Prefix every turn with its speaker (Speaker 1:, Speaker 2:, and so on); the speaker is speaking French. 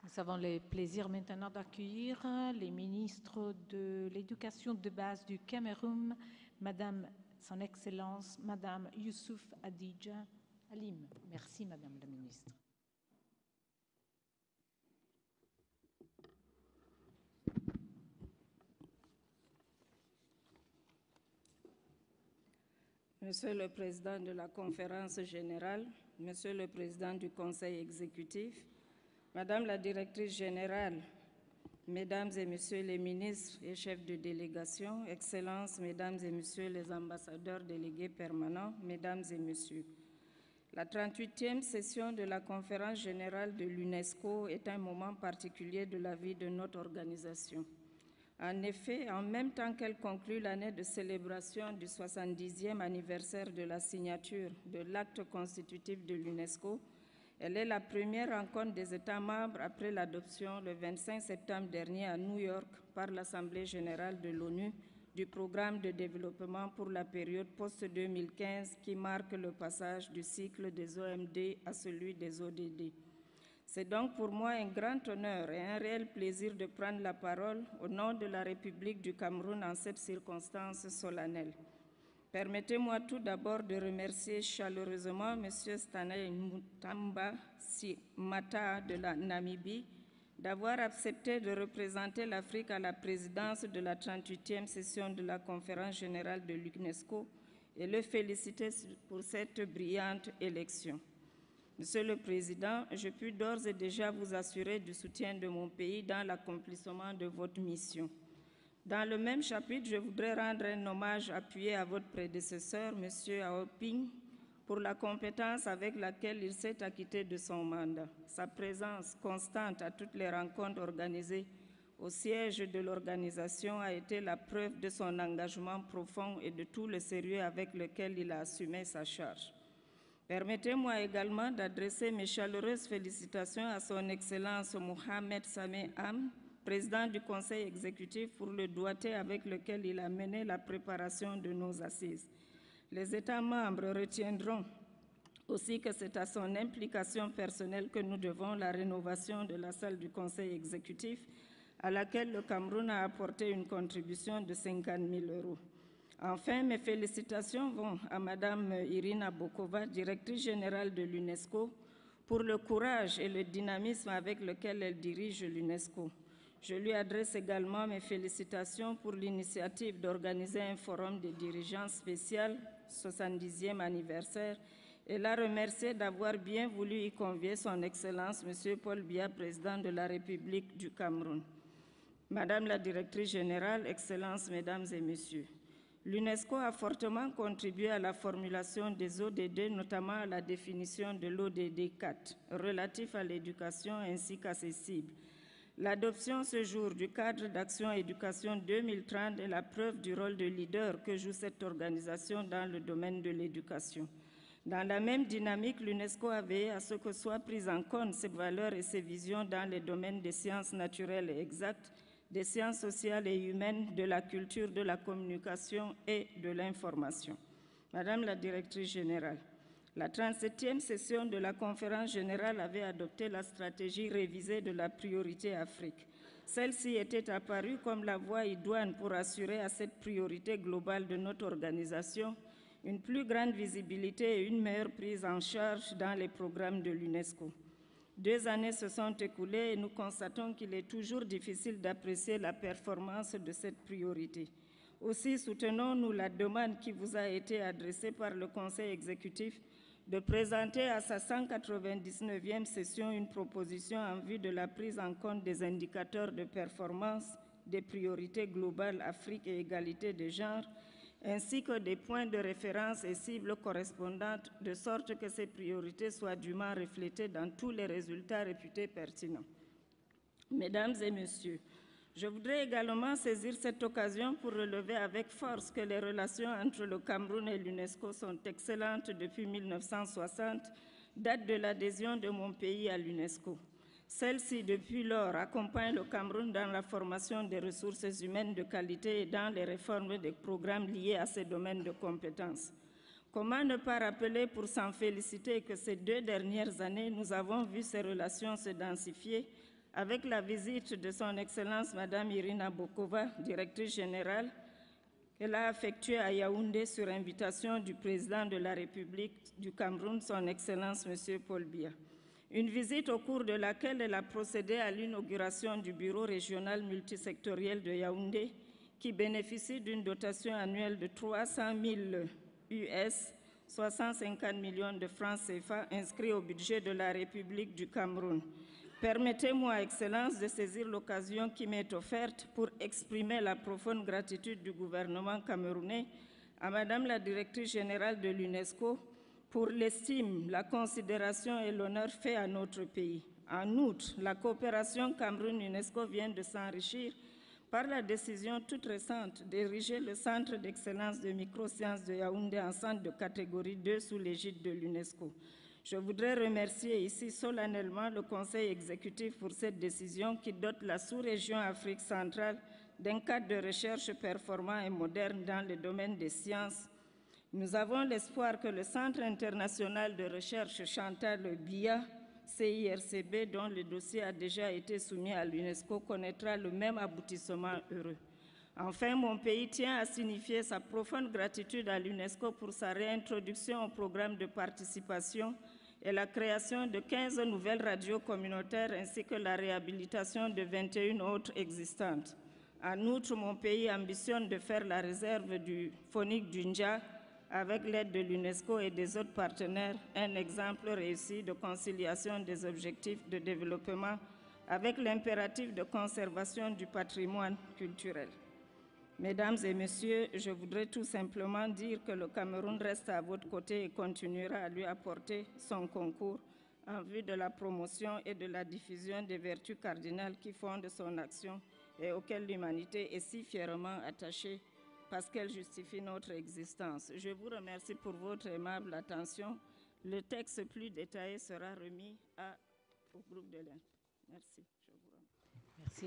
Speaker 1: Nous avons le plaisir maintenant d'accueillir les ministres de l'Éducation de base du Cameroun, Madame, Son Excellence, Madame Youssouf Adidja Alim. Merci, Madame la Ministre.
Speaker 2: Monsieur le Président de la Conférence générale, Monsieur le Président du Conseil exécutif, Madame la Directrice générale, Mesdames et Messieurs les ministres et chefs de délégation, Excellences, Mesdames et Messieurs les ambassadeurs délégués permanents, Mesdames et Messieurs, la 38e session de la Conférence générale de l'UNESCO est un moment particulier de la vie de notre organisation. En effet, en même temps qu'elle conclut l'année de célébration du 70e anniversaire de la signature de l'acte constitutif de l'UNESCO, elle est la première rencontre des États membres après l'adoption le 25 septembre dernier à New York par l'Assemblée générale de l'ONU du programme de développement pour la période post-2015 qui marque le passage du cycle des OMD à celui des ODD. C'est donc pour moi un grand honneur et un réel plaisir de prendre la parole au nom de la République du Cameroun en cette circonstance solennelle. Permettez-moi tout d'abord de remercier chaleureusement M. Stanley Mutamba Mata de la Namibie d'avoir accepté de représenter l'Afrique à la présidence de la 38e session de la Conférence générale de l'UNESCO et le féliciter pour cette brillante élection. Monsieur le Président, je puis d'ores et déjà vous assurer du soutien de mon pays dans l'accomplissement de votre mission. Dans le même chapitre, je voudrais rendre un hommage appuyé à votre prédécesseur, M. Aoping, pour la compétence avec laquelle il s'est acquitté de son mandat. Sa présence constante à toutes les rencontres organisées au siège de l'organisation a été la preuve de son engagement profond et de tout le sérieux avec lequel il a assumé sa charge. Permettez-moi également d'adresser mes chaleureuses félicitations à son Excellence Mohamed Sameh Am, président du Conseil exécutif, pour le doigté avec lequel il a mené la préparation de nos assises. Les États membres retiendront aussi que c'est à son implication personnelle que nous devons la rénovation de la salle du Conseil exécutif, à laquelle le Cameroun a apporté une contribution de 50 000 €. Enfin, mes félicitations vont à Madame Irina Bokova, directrice générale de l'UNESCO, pour le courage et le dynamisme avec lequel elle dirige l'UNESCO. Je lui adresse également mes félicitations pour l'initiative d'organiser un forum des dirigeants spécial 70e anniversaire et la remercier d'avoir bien voulu y convier son Excellence, M. Paul Biya, président de la République du Cameroun. Madame la Directrice générale, Excellences, Mesdames et Messieurs, l'UNESCO a fortement contribué à la formulation des ODD, notamment à la définition de l'ODD 4, relatif à l'éducation ainsi qu'à ses cibles. L'adoption ce jour du cadre d'action éducation 2030 est la preuve du rôle de leader que joue cette organisation dans le domaine de l'éducation. Dans la même dynamique, l'UNESCO a veillé à ce que soient prises en compte ces valeurs et ces visions dans les domaines des sciences naturelles et exactes, des sciences sociales et humaines, de la culture, de la communication et de l'information. Madame la Directrice générale, la 37e session de la Conférence générale avait adopté la stratégie révisée de la priorité Afrique. Celle-ci était apparue comme la voie idoine pour assurer à cette priorité globale de notre organisation une plus grande visibilité et une meilleure prise en charge dans les programmes de l'UNESCO. 2 années se sont écoulées et nous constatons qu'il est toujours difficile d'apprécier la performance de cette priorité. Aussi soutenons-nous la demande qui vous a été adressée par le Conseil exécutif de présenter à sa 199e session une proposition en vue de la prise en compte des indicateurs de performance des priorités globales Afrique et égalité des genres, ainsi que des points de référence et cibles correspondantes, de sorte que ces priorités soient dûment reflétées dans tous les résultats réputés pertinents. Mesdames et Messieurs, je voudrais également saisir cette occasion pour relever avec force que les relations entre le Cameroun et l'UNESCO sont excellentes depuis 1960, date de l'adhésion de mon pays à l'UNESCO. Celle-ci, depuis lors, accompagne le Cameroun dans la formation des ressources humaines de qualité et dans les réformes des programmes liés à ces domaines de compétences. Comment ne pas rappeler, pour s'en féliciter, que ces 2 dernières années, nous avons vu ces relations se densifier avec la visite de son Excellence Madame Irina Bokova, directrice générale, qu'elle a effectuée à Yaoundé sur invitation du président de la République du Cameroun, son Excellence Monsieur Paul Biya. Une visite au cours de laquelle elle a procédé à l'inauguration du bureau régional multisectoriel de Yaoundé, qui bénéficie d'une dotation annuelle de 300 000 US, soit 150 millions de francs CFA, inscrits au budget de la République du Cameroun. Permettez-moi, Excellence, de saisir l'occasion qui m'est offerte pour exprimer la profonde gratitude du gouvernement camerounais à Madame la directrice générale de l'UNESCO pour l'estime, la considération et l'honneur fait à notre pays. En outre, la coopération Cameroun-UNESCO vient de s'enrichir par la décision toute récente d'ériger le Centre d'excellence de microsciences de Yaoundé en centre de catégorie 2 sous l'égide de l'UNESCO. Je voudrais remercier ici solennellement le Conseil exécutif pour cette décision qui dote la sous-région Afrique centrale d'un cadre de recherche performant et moderne dans le domaine des sciences. Nous avons l'espoir que le Centre international de recherche Chantal Biya, CIRCB, dont le dossier a déjà été soumis à l'UNESCO, connaîtra le même aboutissement heureux. Enfin, mon pays tient à signifier sa profonde gratitude à l'UNESCO pour sa réintroduction au programme de participation et la création de 15 nouvelles radios communautaires ainsi que la réhabilitation de 21 autres existantes. En outre, mon pays ambitionne de faire la réserve du phonique du Ndja avec l'aide de l'UNESCO et des autres partenaires, un exemple réussi de conciliation des objectifs de développement avec l'impératif de conservation du patrimoine culturel. Mesdames et messieurs, je voudrais tout simplement dire que le Cameroun reste à votre côté et continuera à lui apporter son concours en vue de la promotion et de la diffusion des vertus cardinales qui fondent son action et auxquelles l'humanité est si fièrement attachée parce qu'elle justifie notre existence. Je vous remercie pour votre aimable attention. Le texte plus détaillé sera remis au groupe de l'Inde. Merci. Je vous remercie.
Speaker 1: Merci.